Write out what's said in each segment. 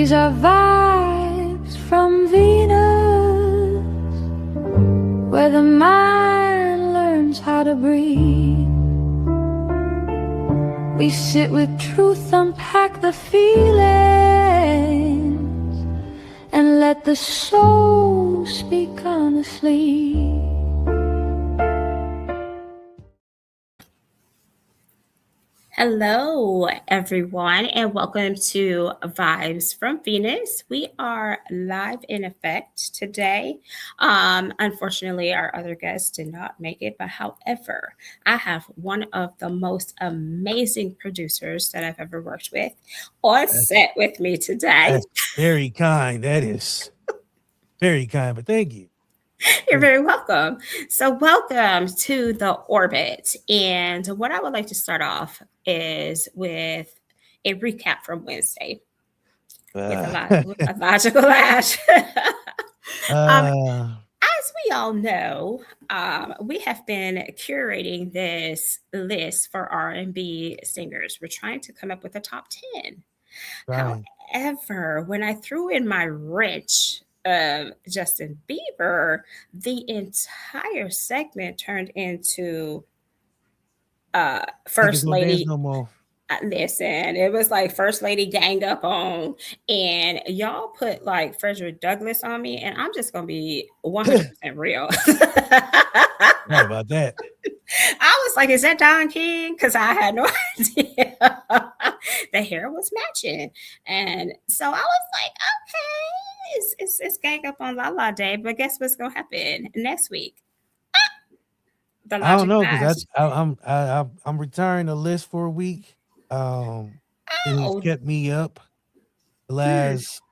These are vibes from Venus, where the mind learns how to breathe. We sit with truth, unpack the feelings, and let the soul speak honestly. Hello, everyone, and welcome to Vibes from Venus. We are live in effect today. Unfortunately, our other guests did not make it, but however, I have one of the most amazing producers that I've ever worked with on set with me today. That's very kind. That is very kind, but thank you. You're very welcome. So, welcome to the orbit. And what I would like to start off is with a recap from Wednesday with a logical lash. um, uh, as we all know, we have been curating this list for R&B singers. We're trying to come up with a top 10. right. However, when I threw in my wrench of Justin Bieber, the entire segment turned into First Niggas don't dance Lady. no more. Listen, it was like First Lady gang up on, and y'all put like Frederick Douglass on me, and I'm just gonna be 100% real. Right about that. I was like, is that Don King? Because I had no idea. The hair was matching. And so I was like, okay, it's gang up on La La Day. But guess what's going to happen next week? The I don't Logic know Flash. because I'm retiring the list for a week. It has Oh, kept me up the hmm. last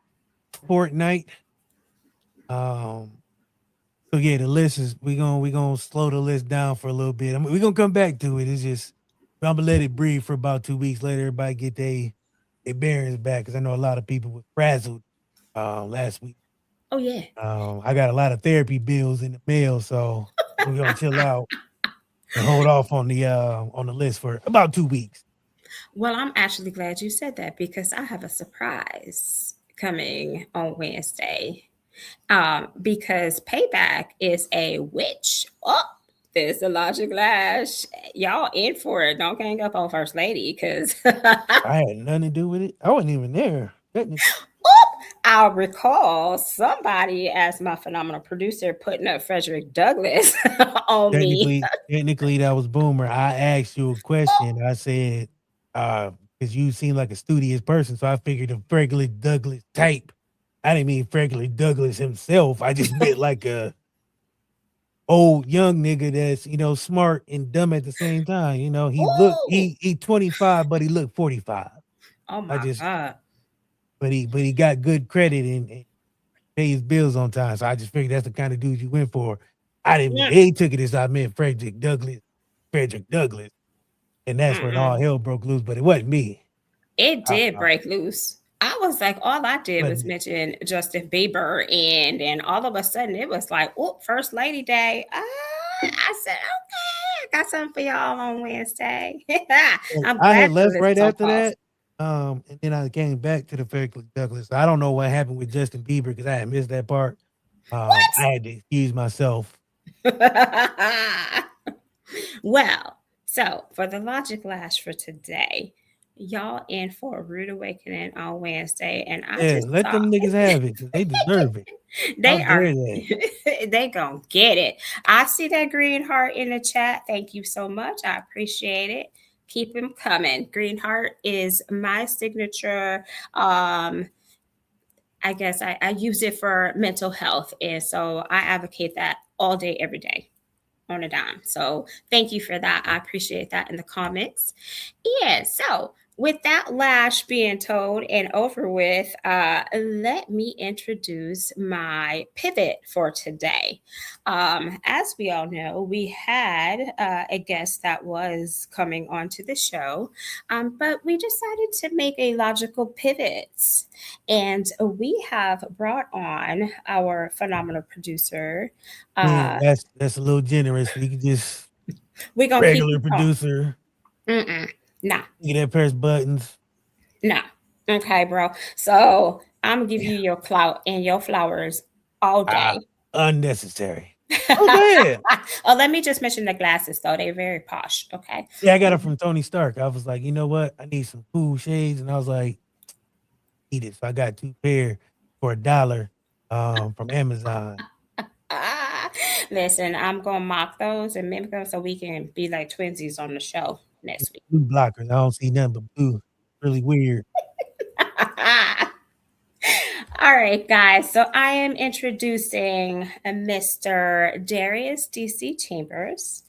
fortnight. Um, so yeah, the list is we gonna slow the list down for a little bit. We're gonna come back to it. It's just I'm gonna let it breathe for about 2 weeks. Let everybody get their bearings back because I know a lot of people were frazzled last week. Oh, yeah. I got a lot of therapy bills in the mail, so we're gonna chill out and hold off on the list for about 2 weeks. Well, I'm actually glad you said that because I have a surprise coming on Wednesday. Because Payback is a witch. Oh, there's the Logic Lash. Y'all in for it. Don't gang up on First Lady because I had nothing to do with it. I wasn't even there. I'll recall somebody as my phenomenal producer putting up Frederick Douglass on me. Technically, that was Boomer. I asked you a question. I said, because you seem like a studious person, so I figured a Frederick Douglass type. I didn't mean Frederick Douglass himself. I just meant like a old young nigga that's smart and dumb at the same time. Ooh, He 25, but he looked 45. oh I my just God. but he got good credit and pay his bills on time. So I just figured that's the kind of dude you went for. I didn't. Mm, They took it as I meant Frederick Douglass, and that's when all mm-mm. hell broke loose. But it wasn't me. It I, did I, break loose. I was like, all I did was wasn't me. mention Justin Bieber, and then all of a sudden it was like, oh, First Lady Day. I said, okay, I got something for y'all on Wednesday. And I'm I glad had the left list right is on after pause. that. And then I came back to the Frederick Douglass. I don't know what happened with Justin Bieber because I had missed that part. I had to excuse myself. Well, so for the Logic Lash for today, y'all in for a rude awakening on Wednesday, and I Yeah, just let saw them niggas have it because they deserve it. How they are dare they? they gonna get it. I see that green heart in the chat. Thank you so much. I appreciate it. Keep them coming. Green heart is my signature. I guess I use it for mental health, and so I advocate that all day, every day on a dime. So thank you for that. I appreciate that in the comments. Yeah. So with that lash being told and over with, let me introduce my pivot for today. As we all know, we had a guest that was coming onto the show, but we decided to make a logical pivot. And we have brought on our phenomenal producer. Man, Uh, that's a little generous. We could just we're going to keep regular it calm. producer. Mm-mm. Nah, Look at that press buttons. nah. Okay, bro. So I'm gonna give you your clout and your flowers all Ah, day. unnecessary. Oh, go ahead. Oh, let me just mention the glasses though. They're very posh. Okay. Yeah, I got it from Tony Stark. I was like, you know what? I need some cool shades, and I was like, eat it. So I got 2 pair for $1 from Amazon. Ah, listen, I'm gonna mock those and mimic them so we can be like twinsies on the show next week. Blue blockers. I don't see nothing but blue. Really weird. All right, guys. So I am introducing Mr. Darius DC Chambers.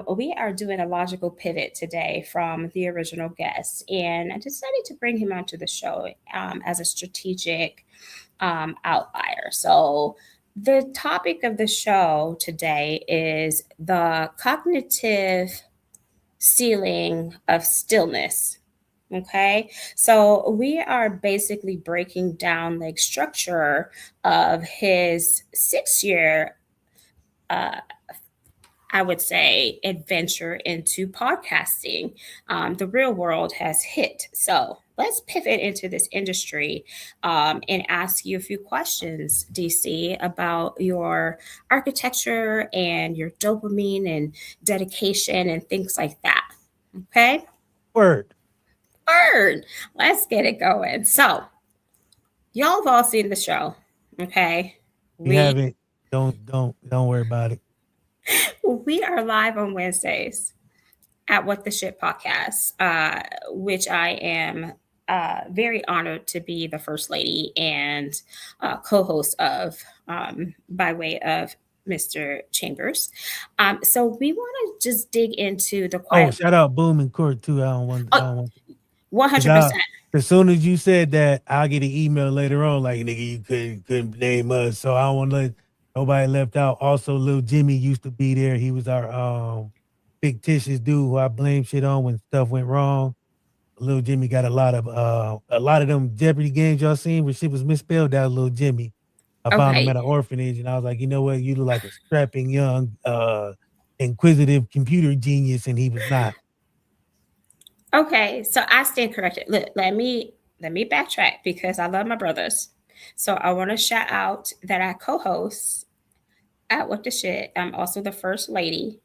We are doing a logical pivot today from the original guest, and I decided to bring him onto the show as a strategic outlier. So the topic of the show today is the cognitive ceiling of stillness. Okay, so we are basically breaking down the structure of his 6 year, uh, I would say, adventure into podcasting. The real world has hit. So let's pivot into this industry and ask you a few questions, DC, about your architecture and your dopamine and dedication and things like that. Okay. Word. Word. Let's get it going. So, y'all have all seen the show. Okay. You We haven't. Don't worry about it. we are live on Wednesdays at What the Shit podcast, which I am very honored to be the first lady and co-host of, by way of Mr. Chambers. So we want to just dig into the Oh, quiet shout out Boom and Court too. I don't want 100%. as soon as you said that, I'll get an email later on like nigga, you couldn't name us. So I don't want to let nobody left out. Also, Lil Jimmy used to be there. He was our fictitious dude who I blame shit on when stuff went wrong. Lil Jimmy got a lot of them Jeopardy games y'all seen where shit was misspelled. That was Lil Jimmy. I found him Okay. at an orphanage and I was like, you know what? You look like a strapping young inquisitive computer genius, and he was not. Okay, so I stand corrected. Let me backtrack because I love my brothers. So I want to shout out that I co-host at What the Shit. I'm also the first lady,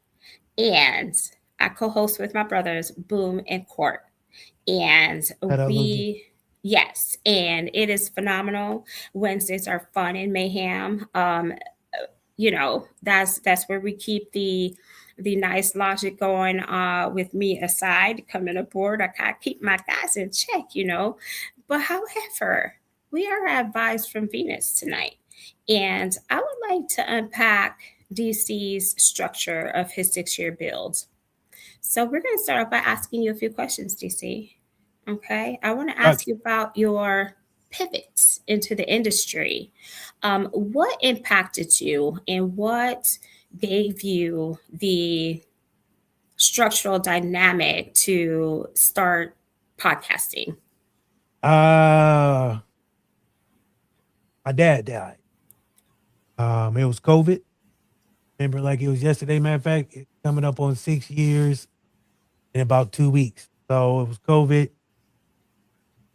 and I co-host with my brothers Boom and Court. And Shout out Lil Jimmy. we yes, and it is phenomenal. Wednesdays are fun and mayhem. That's where we keep the nice logic going with me aside coming aboard. I gotta keep my guys in check. But however, we are at Vibes from Venus tonight, and I would like to unpack DC's structure of his 6 year build. So we're going to start off by asking you a few questions, DC. Okay, I want to ask Gotcha. you about your pivots into the industry. What impacted you and what gave you the structural dynamic to start podcasting? Uh my dad died. It was COVID. Remember, like it was yesterday. Matter of fact, it's coming up on 6 years in about 2 weeks. So it was COVID,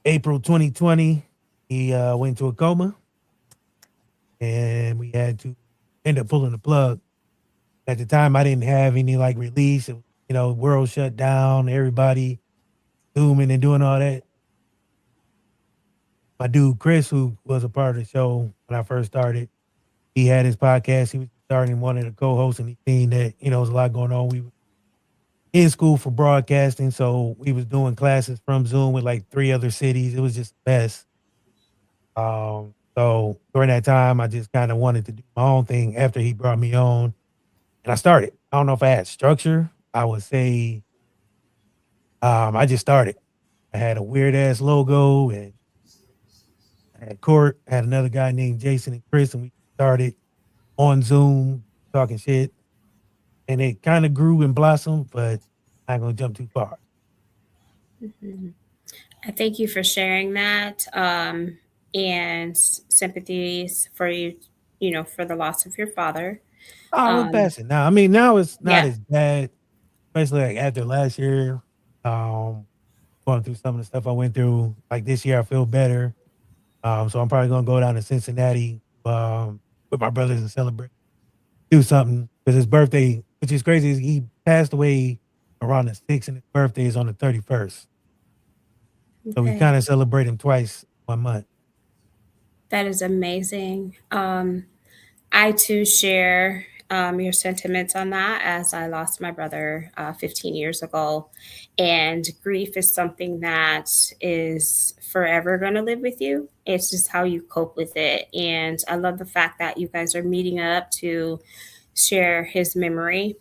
April 2020. He went into a coma, and we had to end up pulling the plug. At the time, I didn't have any like release. It was, world shut down, everybody zooming and doing all that. My dude Chris, who was a part of the show when I first started, he had his podcast. He was starting one of the co-hosts, and he seen that there was a lot going on. We were in school for broadcasting, so we was doing classes from Zoom with like 3 other cities. It was just the best. So during that time, I just kind of wanted to do my own thing after he brought me on, and I started. I don't know if I had structure. I would say I just started. I had a weird ass logo, and I had Court, I had another guy named Jason and Chris, and we started on Zoom talking shit, and it kind of grew and blossomed, but I'm not gonna jump too far. Mhm. I thank you for sharing that, and sympathies for you, for the loss of your father. Oh, we're Um, passing now. I mean, now it's not yeah. as bad, especially like after last year. Um, Going through some of the stuff I went through. Like this year, I feel better. So I'm probably gonna go down to Cincinnati with my brothers and celebrate, do something because his birthday, which is crazy, is he passed away around the 6th, and his birthday is on the 31st. So we Okay. kind of celebrate him twice 1 month. That is amazing. I too share your sentiments on that as I lost my brother 15 years ago. And grief is something that is forever going to live with you. It's just how you cope with it. And I love the fact that you guys are meeting up to share his memory.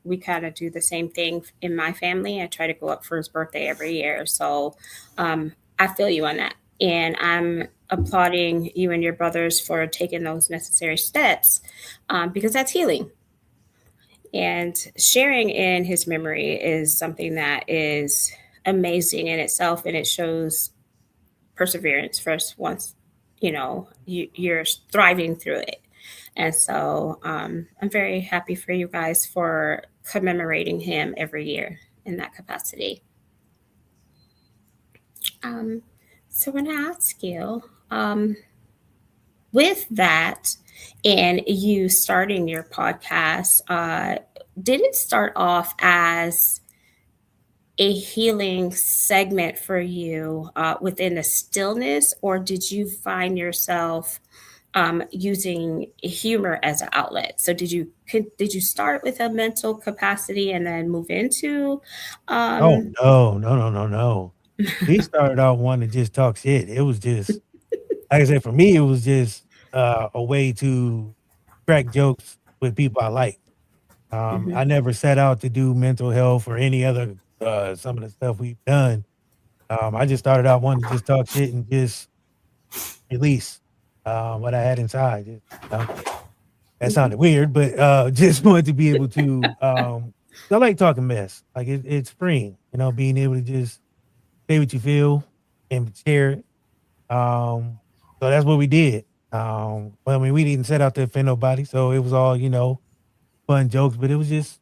We kind of do the same thing in my family. I try to go up for his birthday every year. So I feel you on that. And I'm applauding you and your brothers for taking those necessary steps because that's healing. And sharing in his memory is something that is amazing in itself, and it shows perseverance first once you're thriving through it. And so I'm very happy for you guys for commemorating him every year in that capacity. Um, so when I ask you, um, with that and you starting your podcast, did it start off as a healing segment for you within the stillness, or did you find yourself using humor as an outlet? So did you start with a mental capacity and then move into Oh um, no, no, no, no, no. We started out wanting to just talk shit. It was just like I said, for me, it was just a way to crack jokes with people I like. mhm. I never set out to do mental health or any other some of the stuff we've done. I just started out wanting to just talk shit and just release what I had inside. Just, that Mhm. sounded weird, but just wanted to be able to. I like talking mess. Like it's freeing, being able to just say what you feel and share it. So that's what we did. Well, I mean, we didn't set out to offend nobody, so it was all fun jokes, but it was just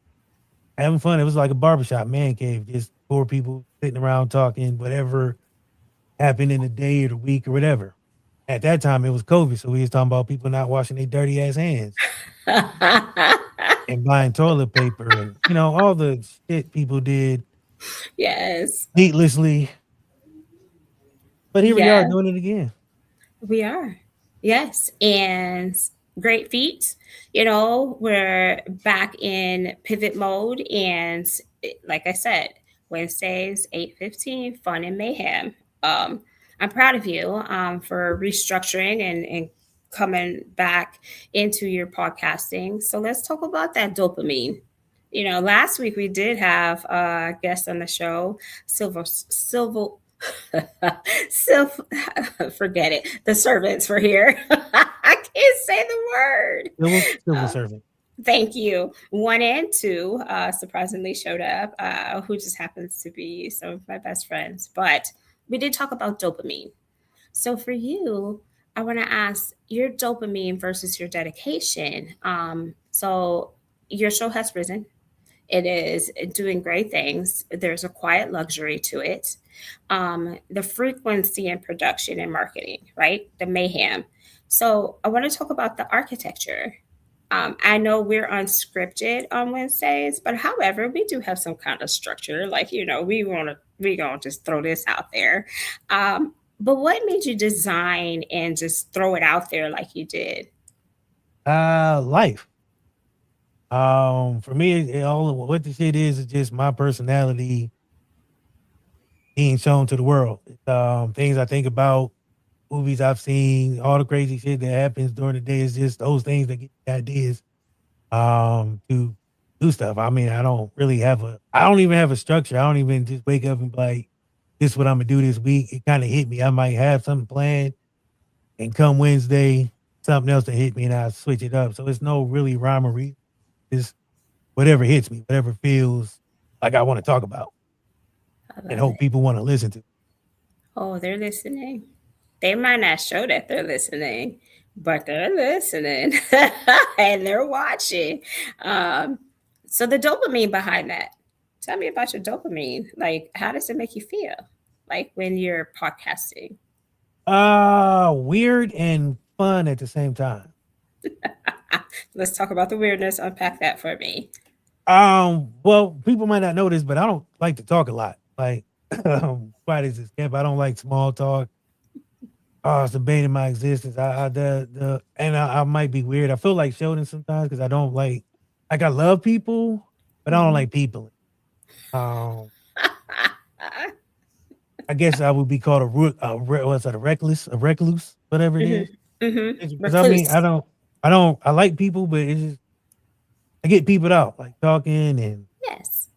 having fun. It was like a barbershop man cave, just four people sitting around talking whatever happened in the day or the week or whatever. At that time, it was COVID, so we was talking about people not washing their dirty ass hands and buying toilet paper and all the shit people did Yes. needlessly. But here we are Yeah. doing it again. We are. Yes. And great feat. We're back in pivot mode. And like I said, Wednesdays, 8:15, fun and mayhem. Um, I'm proud of you for restructuring and coming back into your podcasting. So let's talk about that dopamine. Last week we did have a guest on the show, Silver Self, forget it. The servants were here. I can't say the word. Civil Uh, servant. Thank you. One and two surprisingly showed up, who just happens to be some of my best friends. But we did talk about dopamine. So for you, I want to ask your dopamine versus your dedication. So your show has risen. It is doing great things. There's a quiet luxury to it. The frequency in production and marketing, right? The mayhem. So I want to talk about the architecture. I know we're unscripted on Wednesdays, but however, we do have some kind of structure. Like we gonna just throw this out there. But what made you design and just throw it out there like you did? Life. For me, all what the shit is just my personality being shown to the world. Things I think about, movies I've seen, all the crazy shit that happens during the day is just those things that get me ideas to do stuff. I mean, I don't even have a structure. I don't even just wake up and be like, this is what I'm gonna do this week. It kind of hit me. I might have something planned and come Wednesday, something else to hit me and I switch it up. So it's no really rhyme or reason. It's whatever hits me, whatever feels like I want to talk about I and love hope it. people want to listen to. Oh, they're listening. They might not show that they're listening, but they're listening and they're watching. Um, so the dopamine behind that. Tell me about your dopamine. Like, how does it make you feel? Like when you're podcasting. Weird and fun at the same time. Let's talk about the weirdness. Unpack that for me. Well, people might not know this, but I don't like to talk a lot. Like, why does this camp? I don't like small talk. Oh, it's the bane of my existence. And I might be weird. I feel like Sheldon sometimes because I don't like I love people, but I don't Mhm. like people. Um, I guess I would be called what's that? A recluse, whatever it Mhm. is. Mhm. Because I mean, Recluse. I like people, but it's just I get people out like talking, and Yes.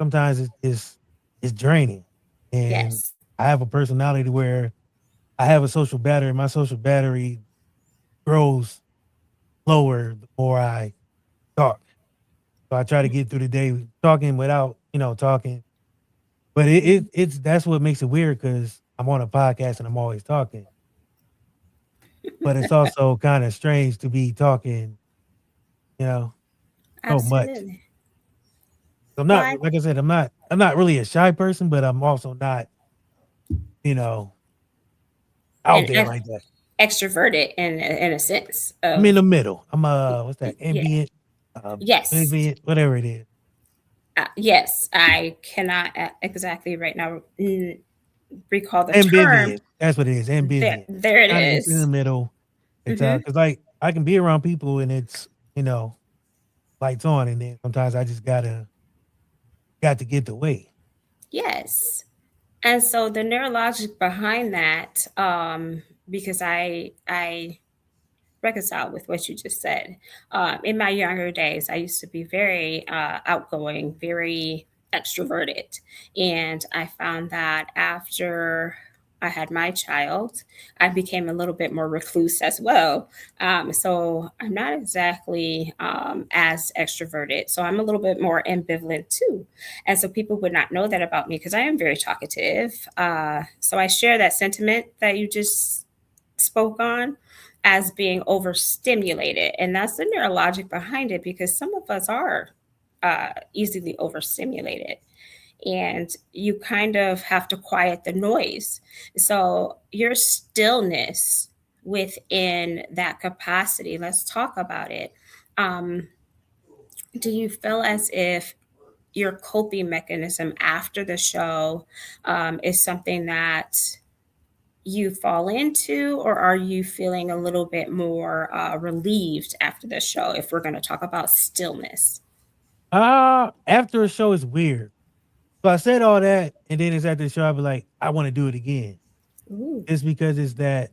sometimes it's draining. And Yes. I have a personality where I have a social battery. My social battery grows lower the more I talk. So I try to get through the day talking without, talking. But it's that's what makes it weird because I'm on a podcast and I'm always talking. But it's also kind of strange to be talking, you know, so much. Absolutely. I'm not Why? like I said, I'm not really a shy person, but I'm also not, you know, out And there like that. extroverted in a sense I'm in of the middle. I'm what's that? yeah. Uh Yes. ambient, whatever it is. Yes. I cannot exactly right now recall the term. Ambivalent. That's what it is. There, Ambivalent. there it Kind of just in the is. middle. It's Mm-hmm. because like I can be around people and it's lights on, and then sometimes I just got to get the way. Yes. And so the neurologic behind that, because I reconcile with what you just said. In my younger days, I used to be very outgoing, very extroverted. And I found that after I had my child, I became a little bit more recluse as well. So I'm not exactly as extroverted. So I'm a little bit more ambivalent too. And so people would not know that about me because I am very talkative. So I share that sentiment that you just spoke on as being overstimulated. And that's the neurologic behind it because some of us are easily overstimulated. And you kind of have to quiet the noise. So, your stillness within that capacity, let's talk about it. Um, do you feel as if your coping mechanism after the show is something that you fall into, or are you feeling a little bit more relieved after the show if we're going to talk about stillness? After a show is weird. So I said all that, and then it's after the show, I'll be like, I want to do it again. Ooh. It's because it's that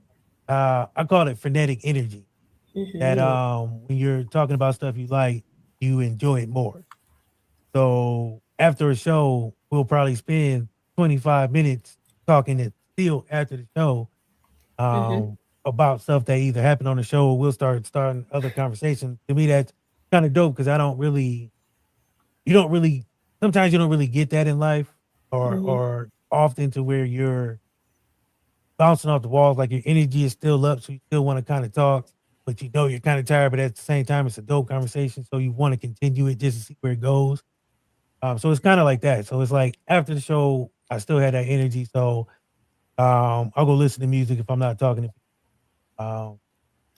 I call it frenetic energy. That Mm-hmm. when you're talking about stuff you like, you enjoy it more. So after a show, we'll probably spend 25 minutes talking it still after the show Mm-hmm. about stuff that either happened on the show or we'll starting other conversations. To me, that's kind of dope because you don't really, sometimes you don't really get that in life Mm-hmm. or often to where you're bouncing off the walls, like your energy is still up. So you still want to kind of talk, but you know you're kind of tired, but at the same time, it's a dope conversation. So you want to continue it just to see where it goes. So it's kind of like that. So it's like after the show, I still had that energy. So I'll go listen to music if I'm not talking to people.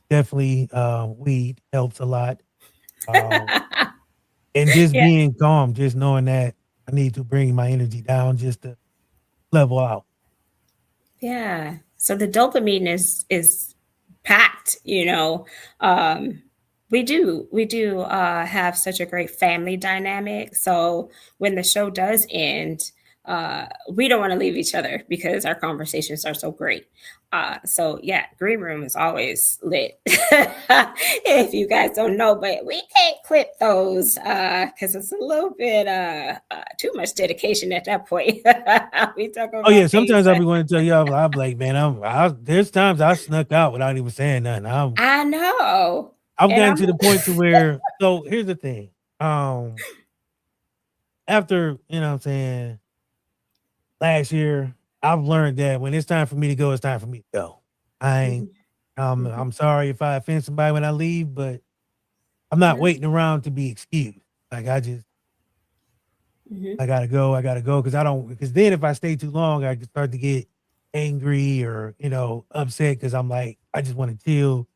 Definitely weed helps a lot. Um, and just Yeah. being calm, just knowing that I need to bring my energy down just to level out. Yeah. So the dopamine is packed, you know. Um we do have such a great family dynamic. So when the show does end, we don't want to leave each other because our conversations are so great. So yeah, green room is always lit. If you guys don't know, but we can't clip those because it's a little bit too much dedication at that point. We talk Oh about yeah, things sometimes I'll that be wanting to tell y'all, I'm like, man, there's times I snuck out without even saying nothing. I know. I've And gotten I'm to the point to where. So here's the thing. Um, After what I'm saying, last year, I've learned that when it's time for me to go, it's time for me to go. I ain't. Mhm, mhm, I'm sorry if I offend somebody when I leave, but I'm not yeah, waiting around to be excused. Like mhm, I gotta go because I don't because then if I stay too long, I can start to get angry or, upset because I'm like, I just want to chill,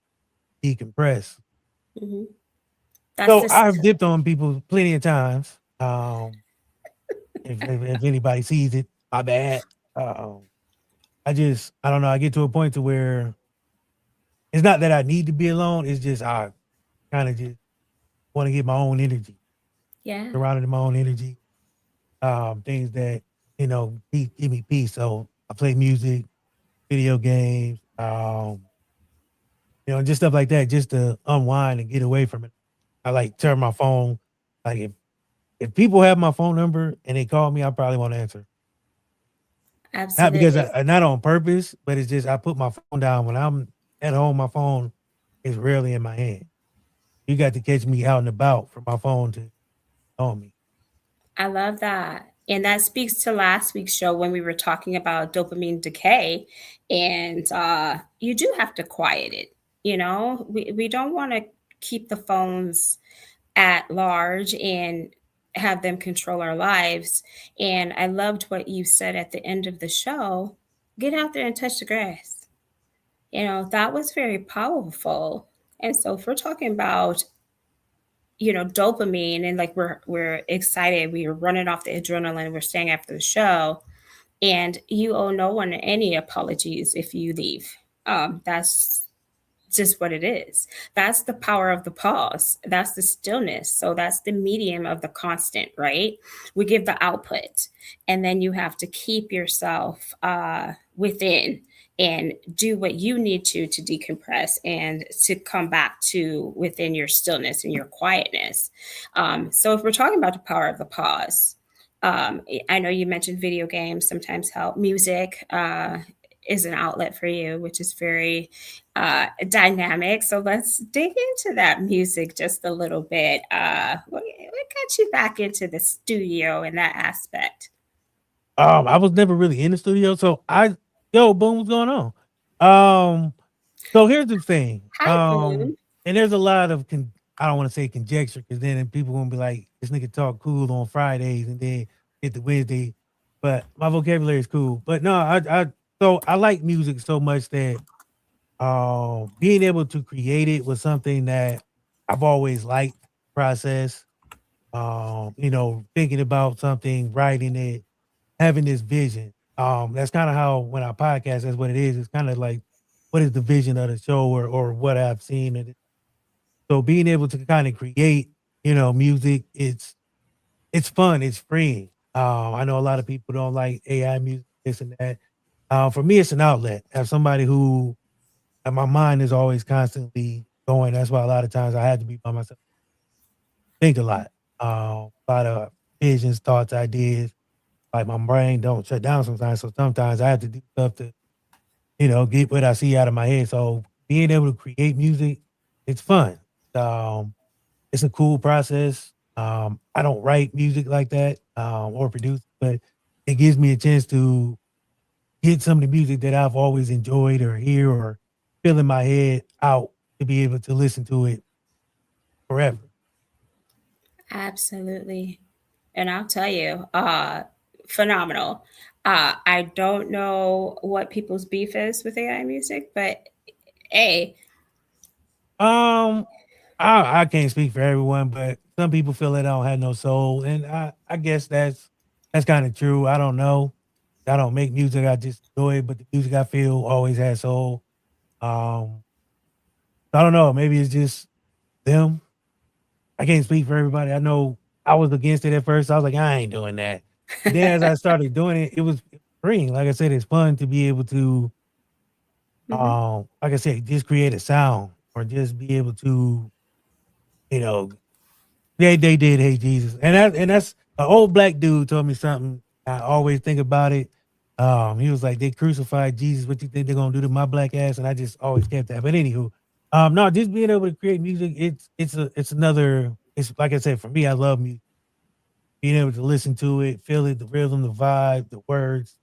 decompress. Hmm. That's So the I've st- dipped on people plenty of times. If anybody sees it, my bad. Um, I don't know. I get to a point to where it's not that I need to be alone. It's just I kind of just want to get my own energy, yeah, surrounded in my own energy. Things that give me peace. So I play music, video games, just stuff like that, just to unwind and get away from it. I like turn my phone. Like if people have my phone number and they call me, I probably won't answer. Not because absolutely. not on purpose, but it's just I put my phone down when I'm at home. My phone is rarely in my hand. You got to catch me out and about for my phone to on me. I love that. And that speaks to last week's show when we were talking about dopamine decay. And you do have to quiet it. We don't want to keep the phones at large and have them control our lives. And I loved what you said at the end of the show, get out there and touch the grass. That was very powerful. And so if we're talking about dopamine, and like we're excited, we're running off the adrenaline, we're staying after the show, and you owe no one any apologies if you leave. That's just what it is. That's the power of the pause. That's the stillness. So that's the medium of the constant, right? We give the output, and then you have to keep yourself within and do what you need to decompress and to come back to within your stillness and your quietness. So if we're talking about the power of the pause, I know you mentioned video games sometimes help. Music is an outlet for you, which is very dynamic. So let's dig into that music just a little bit. What got you back into the studio in that aspect? I was never really in the studio, so boom, what's going on? Um, so here's the thing. Hi, Boone. And there's a lot of I don't want to say conjecture because then people gonna be like, this nigga talk cool on Fridays and then get the Wednesday, but my vocabulary is cool. But no, so I like music so much that being able to create it was something that I've always liked process. Thinking about something, writing it, having this vision. That's kind of how when I podcast, that's what it is. It's kind of like what is the vision of the show or what I've seen. And so being able to kind of create, music, it's fun, it's freeing. I know a lot of people don't like AI music, this and that. For me, it's an outlet. As somebody who my mind is always constantly going. That's why a lot of times I had to be by myself, think a lot. A lot of visions, thoughts, ideas. Like my brain don't shut down sometimes. So sometimes I have to do stuff to, get what I see out of my head. So being able to create music, it's fun. Um, it's a cool process. I don't write music like that or produce, but it gives me a chance to get some of the music that I've always enjoyed or hear or feel in my head out to be able to listen to it forever. Absolutely. And I'll tell you, phenomenal. I don't know what people's beef is with AI music, but hey, Um, I can't speak for everyone, but some people feel that I don't have no soul, and I guess that's kind of true. I don't know. I don't make music. I just enjoy it, but the music I feel always has soul. Um, I don't know. Maybe it's just them. I can't speak for everybody. I know I was against it at first. I was like, I ain't doing that. But then as I started doing it, it was freeing. Like I said, it's fun to be able to, hmm, like I said, just create a sound or just be able to, you know, they did hate Jesus, and that's an old black dude told me something. I always think about it. He was like, they crucified Jesus. What you think they're gonna do to my black ass? And I just always kept that. But anywho, no, just being able to create music, it's another. It's like I said, for me, I love music. Being able to listen to it, feel it, the rhythm, the vibe, the words.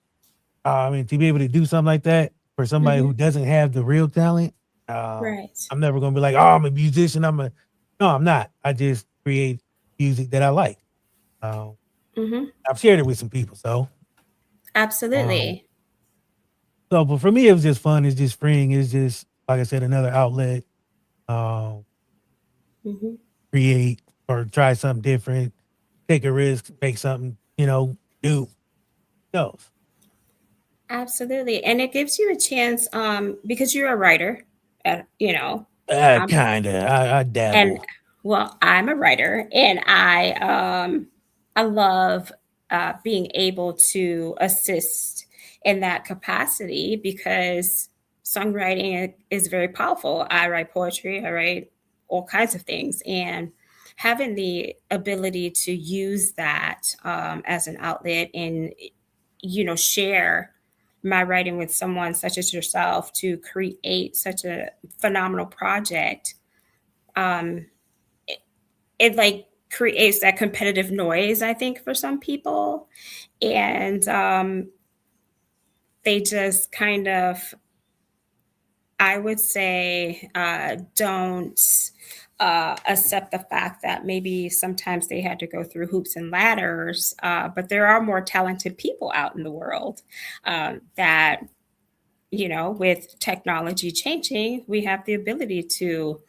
I mean, to be able to do something like that for somebody hmm, who doesn't have the real talent, right. I'm never gonna be like, oh, I'm a musician. No, I'm not. I just create music that I like. Um, Hmm. I've shared it with some people, um, Absolutely. So, but for me, it was just fun. It's just freeing. It's just like I said, another outlet. Um, Mhm. Create or try something different, take a risk, make something, new. Goes. Absolutely. And it gives you a chance because you're a writer, you know, um, Kinda. I and dabble. well, I'm a writer and I love being able to assist in that capacity because songwriting is very powerful. I write poetry, I write all kinds of things, and having the ability to use that as an outlet and share my writing with someone such as yourself to create such a phenomenal project. um, it like creates that competitive noise, I think, for some people, and they just kind of, I would say, don't accept the fact that maybe sometimes they had to go through hoops and ladders, but there are more talented people out in the world that, with technology changing, we have the ability to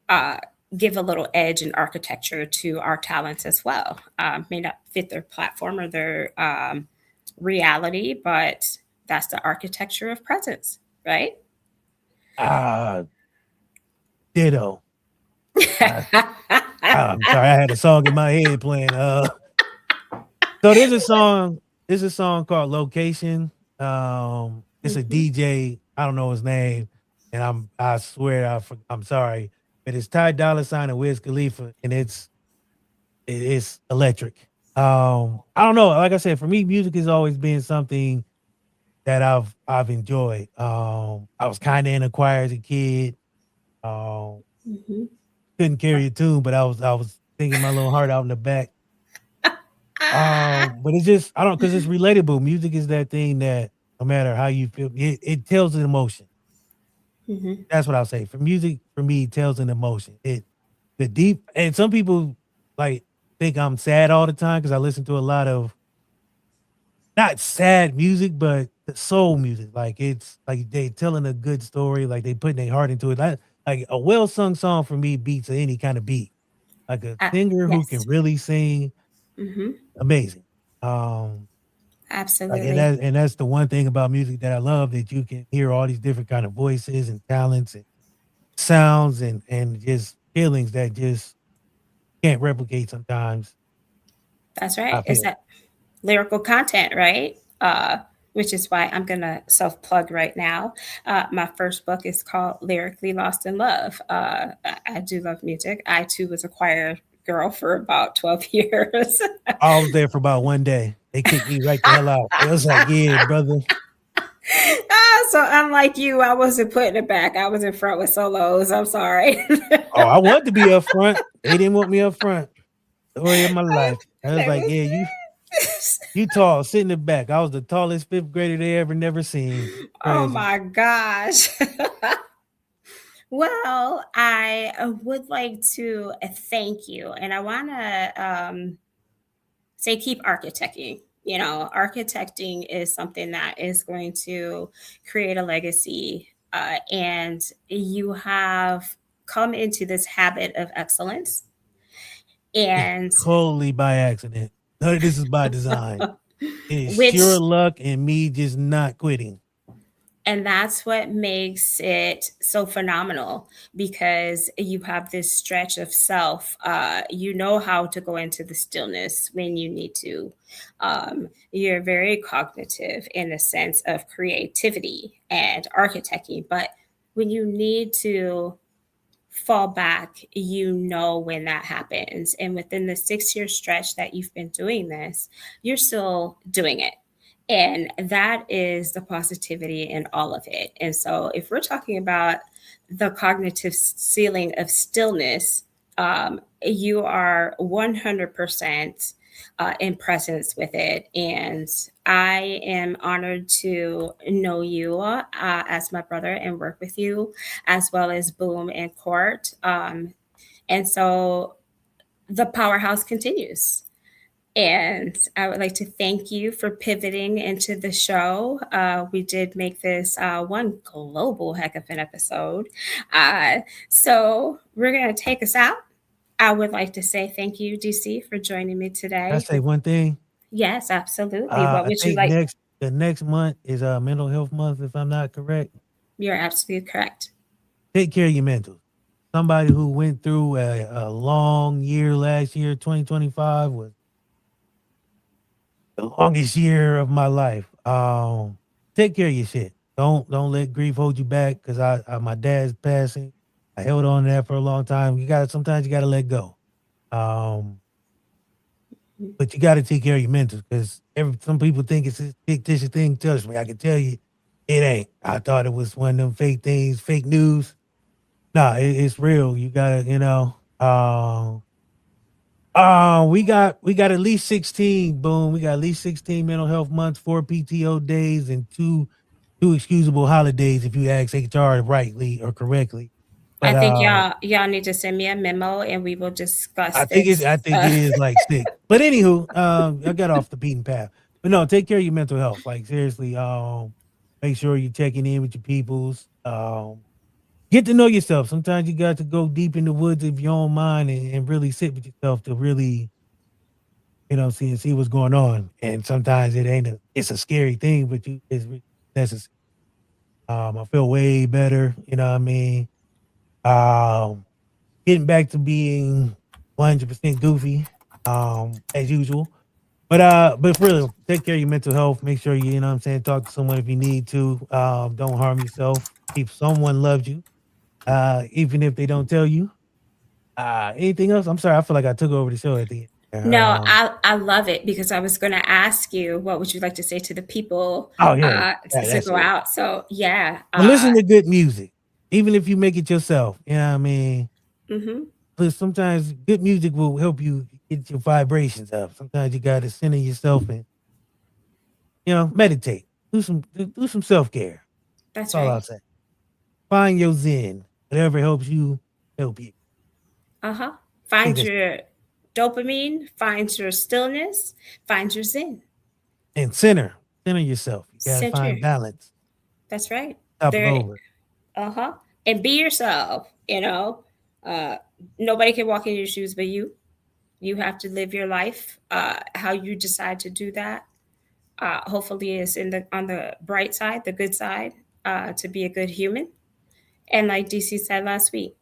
uh, give a little edge in architecture to our talents as well. May not fit their platform or their reality, but that's the architecture of presence, right? Ah, ditto. I, I'm sorry, I had a song in my head playing. So there's a song called Location. It's a Mhm. DJ. I don't know his name, and I swear I'm sorry, but it's Ty Dolla Sign and Wiz Khalifa, and it's electric. I don't know. Like I said, for me, music has always been something that I've enjoyed. I was kind of in a choir as a kid. Um, Mhm. couldn't carry a tune, but I was singing my little heart out in the back. Ah. But it's just I don't because it's relatable. Music is that thing that no matter how you feel, it tells an emotion. Mhm. That's what I'll say. For music, for me, it tells an emotion. The deep and some people like think I'm sad all the time because I listen to a lot of not sad music, but the soul music. Like it's like they telling a good story, like they putting their heart into it. Like a well sung song for me beats any kind of beat. Like a singer who can Yes. really sing, Hmm. amazing. Um, like Absolutely. and that's the one thing about music that I love that you can hear all these different kind of voices and talents and sounds and just feelings that just can't replicate sometimes. That's right. I It's feel. that lyrical content, right? Which is why I'm gonna self plug right now. My first book is called Lyrically Lost in Love. I do love music. I too was a choir girl for about 12 years. I was there for about one day. They kicked me right the hell out. It was like, yeah, brother. So unlike you, I wasn't putting it back. I was in front with solos. I'm sorry. Oh, I wanted to be up front. They didn't want me up front. Story of my life. I was That like, was yeah, you tall, sit in the back. I was the tallest fifth grader they ever never seen. oh Crazy. my gosh. Well, I would like to thank you, and I want to say keep architecting. Architecting is something that is going to create a legacy, and you have come into this habit of excellence. It's And totally by accident. None of this is by design. It is sheer which luck and me just not quitting. and that's what makes it so phenomenal because you have this stretch of self. You know how to go into the stillness when you need to. You're very cognitive in the sense of creativity and architecting, but when you need to fall back, you know when that happens. And within the 6 year stretch that you've been doing this, you're still doing it. And that is the positivity in all of it. And so, if we're talking about the cognitive ceiling of stillness, you are 100% in presence with it. And I am honored to know you as my brother and work with you, as well as Boom and Court. And so the powerhouse continues. And I would like to thank you for pivoting into the show. We did make this one global heck of an episode. So we're going to take us out. I would like to say thank you, DC, for joining me I today. say one thing. Yes, absolutely. What I would you think like? the next month is mental health month, if I'm not correct. You're absolutely correct. Take care of your mental. Somebody who went through a long year last year, 2025 was the longest year of my life. Take care of your shit. Don't let grief hold you back. Cause I my dad's passing. I held on to that for a long time. Sometimes you gotta let go. Um, but you gotta take care of your mental because some people think it's a fictitious thing. Trust me, I can tell you, it ain't. I thought it was one of them fake things, fake news. Nah, it's real. You gotta, we got at least 16. Boom, we got at least 16 mental health months, 4 PTO days, and two excusable holidays if you ask HR rightly or correctly. I But think y'all need to send me a memo and we will discuss this. I think it is like 6. But anywho, I got off the beaten path. But no, take care of your mental health. Like seriously, make sure you're checking in with your peoples. Get to know yourself. Sometimes you got to go deep in the woods of your own mind and really sit with yourself to really, see what's going on. And sometimes it's a scary thing, but it's necessary. I feel way better. You know what I mean? Um, Getting back to being 100% goofy, as usual. But for real, take care of your mental health. Make sure you know what I'm saying, talk to someone if you need to. Don't harm yourself. If someone loves you, even if they don't tell you. Anything else? I'm sorry, I feel like I took over the show at the end. No, I love it because I was going to ask you what would you like to say to the people Oh yeah, to that's go it. out. So yeah, Well, listen to good music, even if you make it yourself. You know what I mean? mm-hmm. But sometimes good music will help you get your vibrations up. Sometimes you got to center yourself and meditate. Do some self care. That's That's all right. I'll say. Find your zen. Whatever helps you, help you. Uh-huh. I think Find that's your dopamine, find your stillness, find your zen. and center yourself. You got to Center. find balance. That's right. Top it There. over. Uh-huh. And be yourself. Uh Nobody can walk in your shoes but you. You have to live your life how you decide to do that. Hopefully it's on the bright side, the good side, to be a good human. And like DC said last week,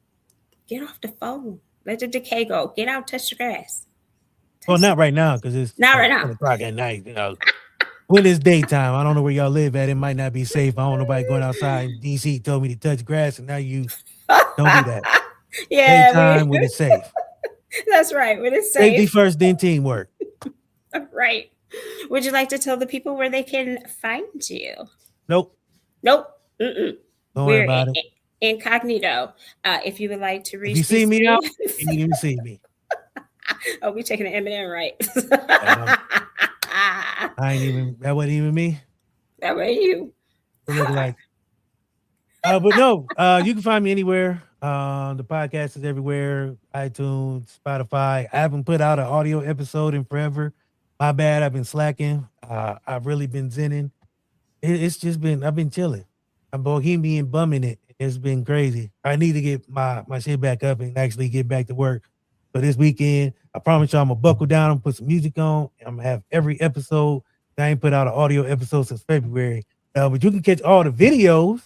get off the phone. Let the decay go. Get out, touch the grass. Well, Touch the not right now because it's Not right now. 10 o'clock at night. When it's daytime, I don't know where y'all live at. It might not be safe. I don't know nobody going outside. DC told me to touch grass, and now you don't do that. Yeah, Daytime when it's safe. that's right. When it's Safety safe. first, then teamwork. Right. Would you like to tell the people where they can find you? Nope. Nope. Mm-mm. Don't worry We're about it. incognito. If you would like to If you reach see DC, me out, you didn't even see me. oh, we taking an M&M, right? That wasn't even me. That way you. It looked like. But no, you can find me anywhere. The podcast is everywhere: iTunes, Spotify. I haven't put out an audio episode in forever. My bad. I've been slacking. I've really been zenning. It's just been I've been chilling. I'm bohemian bumming it. It's been crazy. I need to get my shit back up and actually get back to work. So this weekend, I promise y'all I'm gonna buckle down and put some music on. I'm gonna have every episode. I ain't put out an audio episode since February. But you can catch all the videos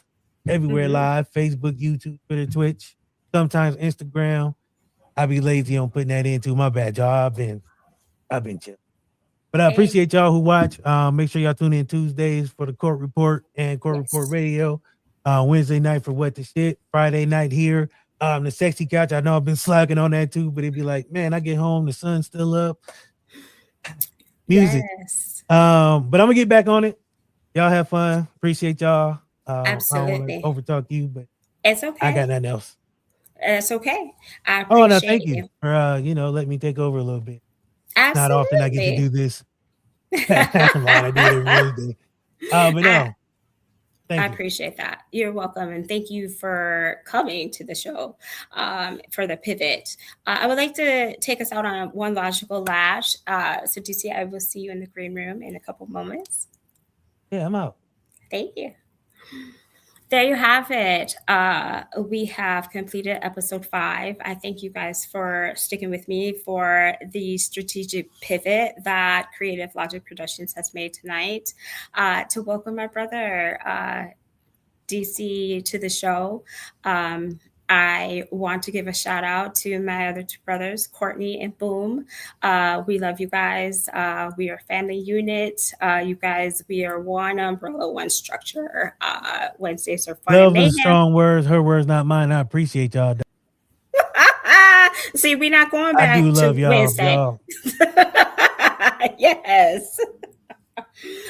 everywhere live: Facebook, YouTube, Twitter, Twitch, sometimes Instagram. I be lazy on putting that into my bad job, and I've been chilling. But I appreciate y'all who watch. Make sure y'all tune in Tuesdays for the Court Report and Court Report Radio. Wednesday night for What the Shit. Friday night here. The Sexy Couch. I know I've been slacking on that too, but it'd be like, man, I get home, the sun's still up. Music. Yes. But I'm gonna get back on it. Y'all have fun. Appreciate y'all. I don't want to Absolutely. overtalk you, but It's okay. I got nothing else. It's okay. I Oh, no, appreciate thank you for let me take over a little bit. Absolutely. Not often I get to do this. I'm lying, I do it every Wednesday. But no. Thank I you. appreciate that. You're welcome. And thank you for coming to the show for the pivot. I would like to take us out on one logical lash. So, DC, I will see you in the green room in a couple moments. Yeah, I'm out. Thank you. There you have it. We have completed episode 5. I thank you guys for sticking with me for the strategic pivot that Creative Logic Productions has made tonight. To welcome my brother, DC, to the show. I want to give a shout out to my other two brothers, Courtney and Boom. We love you guys. We are family unit. You guys, we are one umbrella, one structure. Wednesdays are fun and Love is mayhem. strong words. Her words, not mine. I appreciate y'all. See, we're not going I back do to love y'all. Wednesday. Y'all. Yes.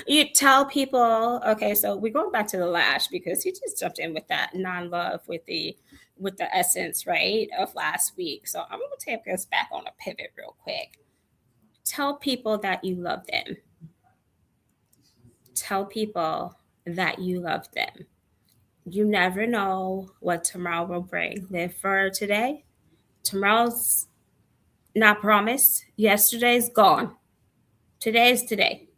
You tell people, okay, so we're going back to the lash because you just jumped in with that non-love with the essence, right, of last week. So I'm going to take us back on a pivot real quick. Tell people that you love them. Tell people that you love them. You never know what tomorrow will bring. Live for today. Tomorrow's not promised. Yesterday's gone. Today is today.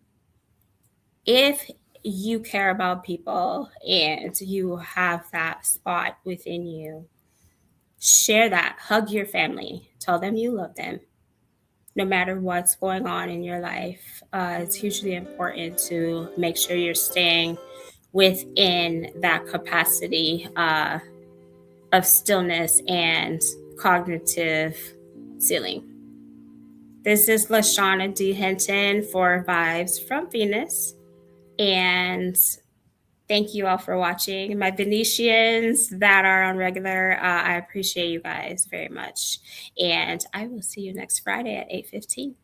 If you care about people and you have that spot within you, share that. Hug your family. Tell them you love them. No matter what's going on in your life, it's hugely important to make sure you're staying within that capacity of stillness and cognitive ceiling. This is LaShawna D. Hinton for Vibes from Venus. And thank you all for watching. My Venetians that are on regular, I appreciate you guys very much. And I will see you next Friday at 8:15.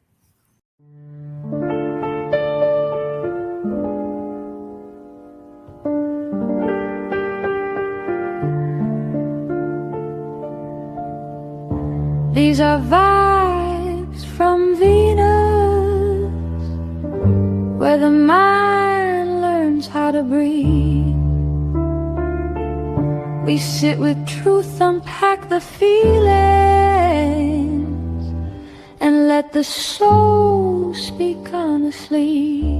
These are vibes from Venus, where the mind learns how to breathe. We sit with truth, unpack the feelings, and let the soul speak honestly.